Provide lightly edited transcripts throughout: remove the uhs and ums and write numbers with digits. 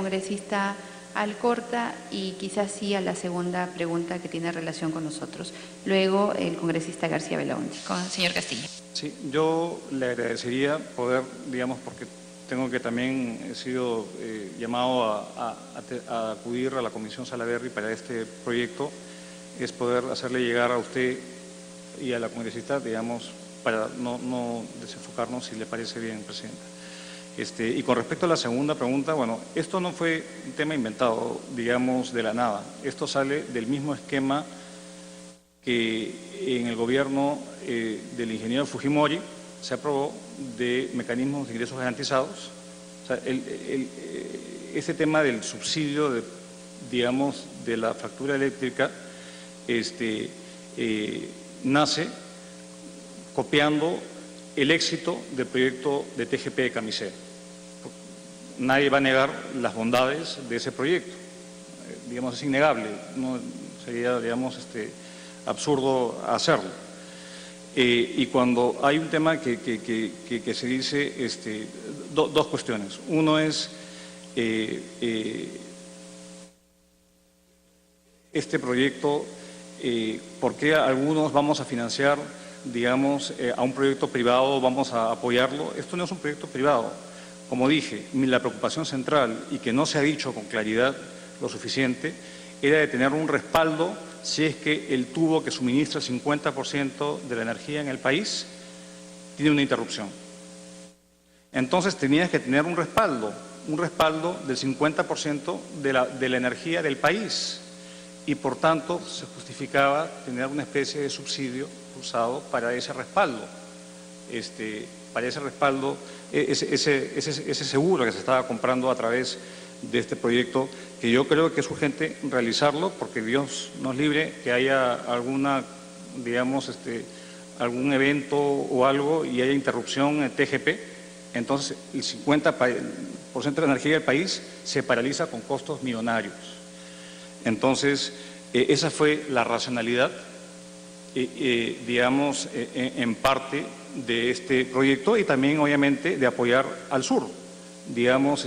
congresista Alcorta y quizás sí a la segunda pregunta que tiene relación con nosotros. Luego el congresista García Belaúnde. Con el señor Castillo. Sí, yo le agradecería poder, digamos, porque tengo que también he sido llamado a acudir a la Comisión Salaverry para este proyecto, es poder hacerle llegar a usted y a la congresista, digamos, para no desenfocarnos, si le parece bien, Presidenta. Y con respecto a la segunda pregunta, bueno, esto no fue un tema inventado, digamos, de la nada. Esto sale del mismo esquema que en el gobierno del ingeniero Fujimori se aprobó de mecanismos de ingresos garantizados. O sea, ese tema del subsidio, digamos, de la factura eléctrica, nace copiando el éxito del proyecto de TGP de Camisea. Nadie va a negar las bondades de ese proyecto, digamos, es innegable, no sería, digamos, absurdo hacerlo. Y cuando hay un tema que se dice, dos cuestiones. Uno es este proyecto, ¿por qué algunos vamos a financiar, digamos, a un proyecto privado, vamos a apoyarlo? Esto no es un proyecto privado. Como dije, la preocupación central, y que no se ha dicho con claridad lo suficiente, era de tener un respaldo si es que el tubo que suministra el 50% de la energía en el país tiene una interrupción. Entonces tenías que tener un respaldo del 50% de la energía del país, y por tanto se justificaba tener una especie de subsidio usado para ese respaldo, ese seguro que se estaba comprando a través de este proyecto, que yo creo que es urgente realizarlo, porque Dios nos libre que haya alguna, digamos, algún evento o algo y haya interrupción en TGP, entonces el 50% de la energía del país se paraliza con costos millonarios. Entonces, esa fue la racionalidad, digamos, en parte de este proyecto, y también, obviamente, de apoyar al sur, digamos,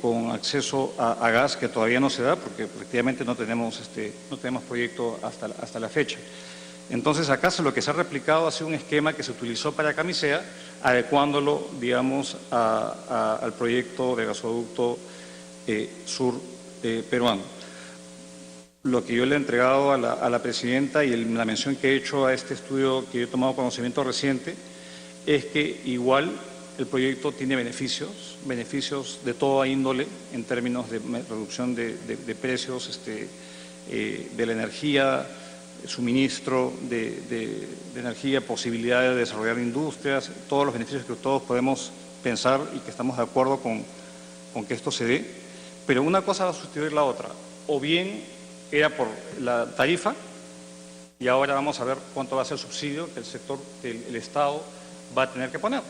con acceso a gas, que todavía no se da, porque efectivamente no tenemos proyecto hasta la fecha. Entonces, acá lo que se ha replicado ha sido un esquema que se utilizó para Camisea, adecuándolo, digamos, al proyecto de gasoducto sur peruano. Lo que yo le he entregado a la Presidenta y la mención que he hecho a este estudio que yo he tomado conocimiento reciente es que igual el proyecto tiene beneficios de toda índole en términos de reducción de precios de la energía, suministro de energía, posibilidad de desarrollar industrias, todos los beneficios que todos podemos pensar y que estamos de acuerdo con que esto se dé, pero una cosa va a sustituir la otra, o bien era por la tarifa, y ahora vamos a ver cuánto va a ser el subsidio que el Estado va a tener que poner.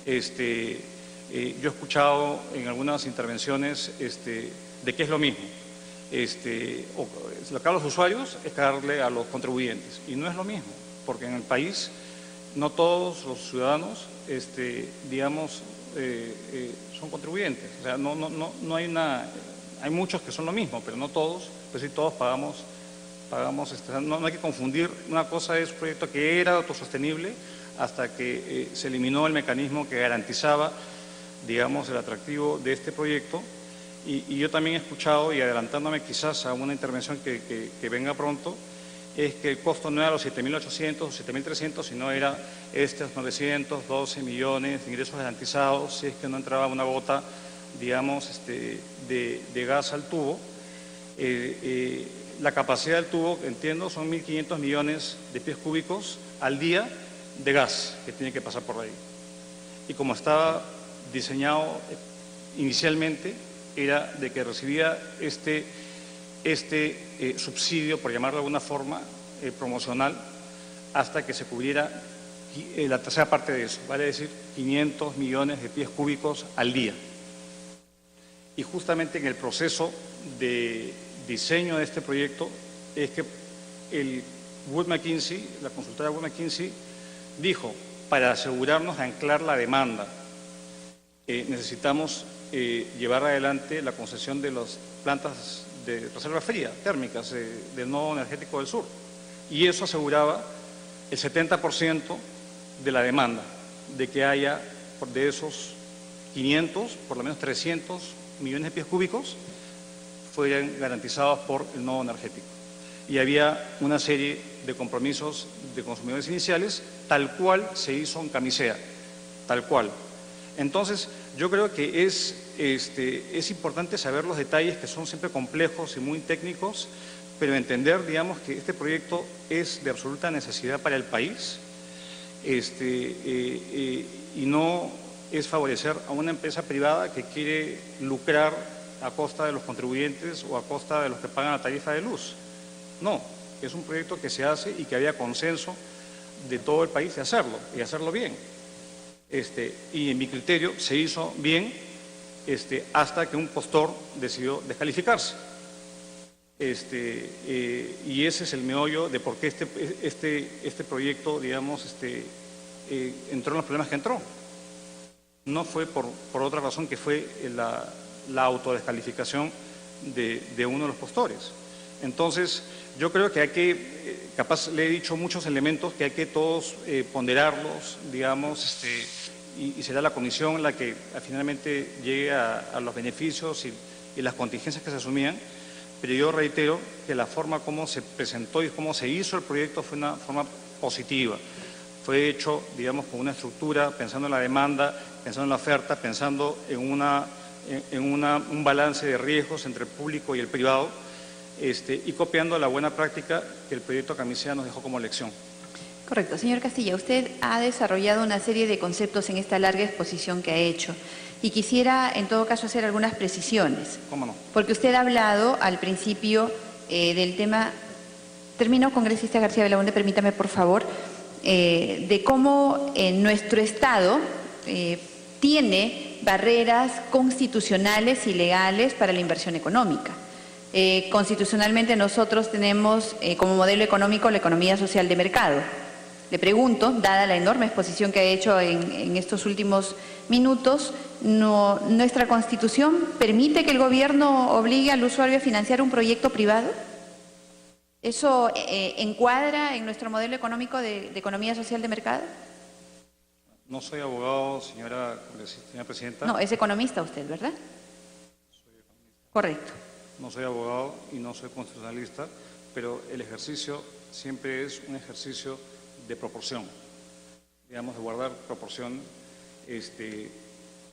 Yo he escuchado en algunas intervenciones de que es lo mismo. Sacar a los usuarios es cargarle a los contribuyentes, y no es lo mismo, porque en el país no todos los ciudadanos, digamos, son contribuyentes. O sea, no hay hay muchos que son lo mismo, pero no todos, pues sí, todos pagamos, no hay que confundir. Una cosa es un proyecto que era autosostenible hasta que se eliminó el mecanismo que garantizaba, digamos, el atractivo de este proyecto. Y yo también he escuchado, y adelantándome quizás a una intervención que venga pronto, es que el costo no era los 7.800 o 7.300, sino era estos 912 millones de ingresos garantizados, si es que no entraba una gota, digamos, de gas al tubo. La capacidad del tubo, entiendo, son 1.500 millones de pies cúbicos al día de gas que tiene que pasar por ahí. Y como estaba diseñado inicialmente, era de que recibía este subsidio, por llamarlo de alguna forma, promocional, hasta que se cubriera la tercera parte de eso, vale decir 500 millones de pies cúbicos al día. Y justamente en el proceso de diseño de este proyecto es que Wood Mackenzie, la consultora Wood Mackenzie, dijo, para asegurarnos de anclar la demanda, necesitamos llevar adelante la concesión de las plantas de reserva fría, térmicas, del nodo energético del sur. Y eso aseguraba el 70% de la demanda, de que haya de esos 500, por lo menos 300 millones de pies cúbicos, fueran garantizados por el nodo energético. Y había una serie de compromisos de consumidores iniciales, tal cual se hizo en Camisea, tal cual. Entonces, yo creo que es importante saber los detalles, que son siempre complejos y muy técnicos, pero entender, digamos, que este proyecto es de absoluta necesidad para el país, y no es favorecer a una empresa privada que quiere lucrar a costa de los contribuyentes o a costa de los que pagan la tarifa de luz. No, es un proyecto que se hace y que había consenso de todo el país de hacerlo, y hacerlo bien. Y en mi criterio se hizo bien hasta que un postor decidió descalificarse. Y ese es el meollo de por qué este proyecto, digamos, entró en los problemas que entró. No fue por otra razón, que fue la autodescalificación de uno de los postores. Entonces, yo creo que hay que, capaz le he dicho muchos elementos que hay que todos ponderarlos, digamos, y será la comisión la que finalmente llegue a los beneficios y las contingencias que se asumían, pero yo reitero que la forma como se presentó y cómo se hizo el proyecto fue una forma positiva. Fue hecho, digamos, con una estructura, pensando en la demanda, pensando en la oferta, pensando en un balance de riesgos entre el público y el privado, y copiando la buena práctica que el proyecto Camisea nos dejó como lección. Correcto. Señor Castilla, usted ha desarrollado una serie de conceptos en esta larga exposición que ha hecho y quisiera, en todo caso, hacer algunas precisiones. ¿Cómo no? Porque usted ha hablado al principio del tema... Termino, congresista García Belaúnde, permítame, por favor, de cómo nuestro Estado tiene barreras constitucionales y legales para la inversión económica. Constitucionalmente nosotros tenemos como modelo económico la economía social de mercado. Le pregunto, dada la enorme exposición que ha hecho en estos últimos minutos, ¿nuestra Constitución permite que el gobierno obligue al usuario a financiar un proyecto privado? ¿Eso encuadra en nuestro modelo económico de economía social de mercado? No soy abogado, señora presidenta. No, es economista usted, ¿verdad? Soy economista. Correcto. No soy abogado y no soy constitucionalista, pero el ejercicio siempre es un ejercicio de proporción, digamos, de guardar proporción.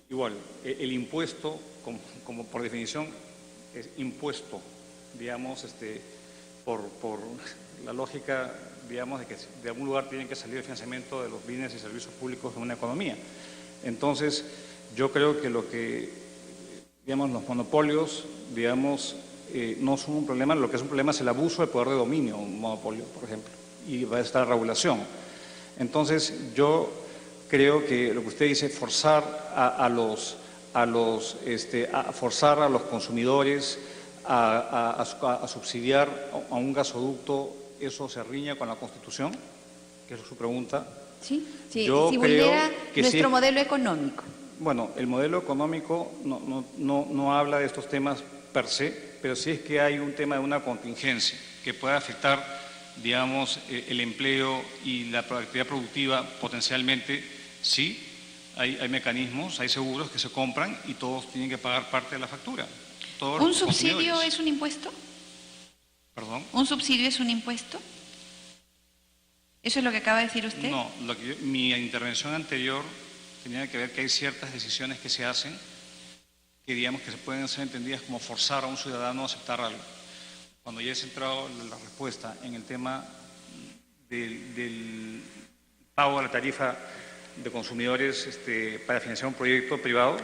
Igual, el impuesto, como por definición, es impuesto, digamos, por la lógica, digamos, de que de algún lugar tiene que salir el financiamiento de los bienes y servicios públicos de una economía. Entonces, yo creo que digamos, los monopolios, digamos, no son un problema. Lo que es un problema es el abuso de poder de dominio, un monopolio, por ejemplo, y va a estar regulación. Entonces, yo creo que lo que usted dice, forzar forzar a los consumidores a subsidiar a un gasoducto, ¿eso se riña con la Constitución? Que es su pregunta. Sí, sí, yo si creo vulnera que nuestro sí. modelo económico. Bueno, el modelo económico no habla de estos temas per se, pero sí es que hay un tema de una contingencia que puede afectar, digamos, el empleo y la actividad productiva potencialmente. Sí, hay mecanismos, hay seguros que se compran y todos tienen que pagar parte de la factura. ¿Un subsidio es un impuesto? ¿Perdón? ¿Un subsidio es un impuesto? ¿Eso es lo que acaba de decir usted? No, mi intervención anterior tenía que ver que hay ciertas decisiones que se hacen que, digamos, que se pueden ser entendidas como forzar a un ciudadano a aceptar algo. Cuando ya he centrado la respuesta en el tema del pago de la tarifa de consumidores para financiar un proyecto privado,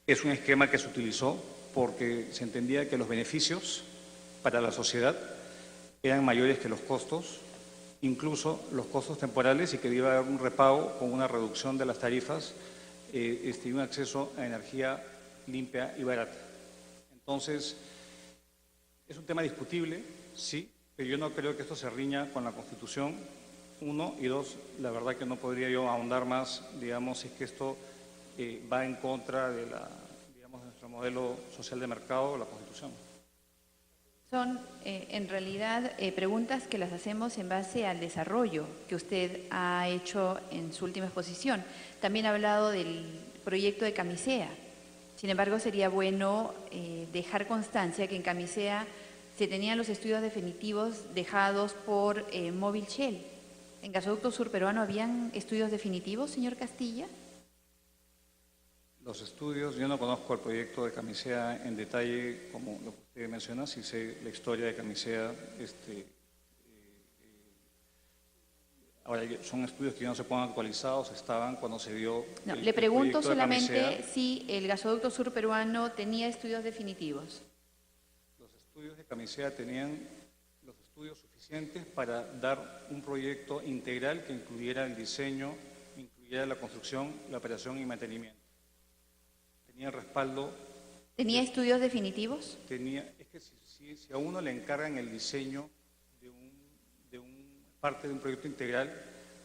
es un esquema que se utilizó porque se entendía que los beneficios para la sociedad eran mayores que los costos, incluso los costos temporales, y que iba a haber un repago con una reducción de las tarifas y un acceso a energía limpia y barata. Entonces, es un tema discutible, sí, pero yo no creo que esto se riña con la Constitución, uno, y dos, la verdad que no podría yo ahondar más, digamos, si es que esto va en contra de modelo social de mercado, la Constitución. Son, en realidad, preguntas que las hacemos en base al desarrollo que usted ha hecho en su última exposición. También ha hablado del proyecto de Camisea. Sin embargo, sería bueno dejar constancia que en Camisea se tenían los estudios definitivos dejados por Móvil Shell. ¿En Gasoducto Sur Peruano habían estudios definitivos, señor Castilla? Los estudios, yo no conozco el proyecto de Camisea en detalle, como lo que usted menciona, sí sé la historia de Camisea. Ahora, son estudios que no se ponen actualizados, estaban cuando se dio. No, le pregunto solamente Camisea. si el Gasoducto Sur Peruano tenía estudios definitivos. Los estudios de Camisea tenían los estudios suficientes para dar un proyecto integral que incluyera el diseño, incluyera la construcción, la operación y mantenimiento. Tenía respaldo. ¿Tenía estudios definitivos? Es que si a uno le encargan el diseño de parte de un proyecto integral,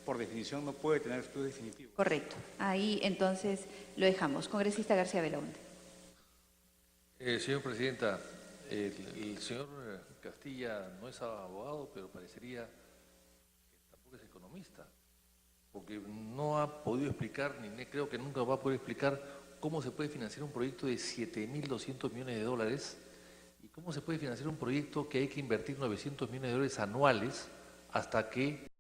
por definición no puede tener estudios definitivos. Correcto. Ahí entonces lo dejamos. Congresista García Belaúnde. Señor Presidenta, el señor Castilla no es abogado, pero parecería que tampoco es economista, porque no ha podido explicar, ni creo que nunca va a poder explicar cómo se puede financiar un proyecto de 7.200 millones de dólares y cómo se puede financiar un proyecto que hay que invertir 900 millones de dólares anuales hasta que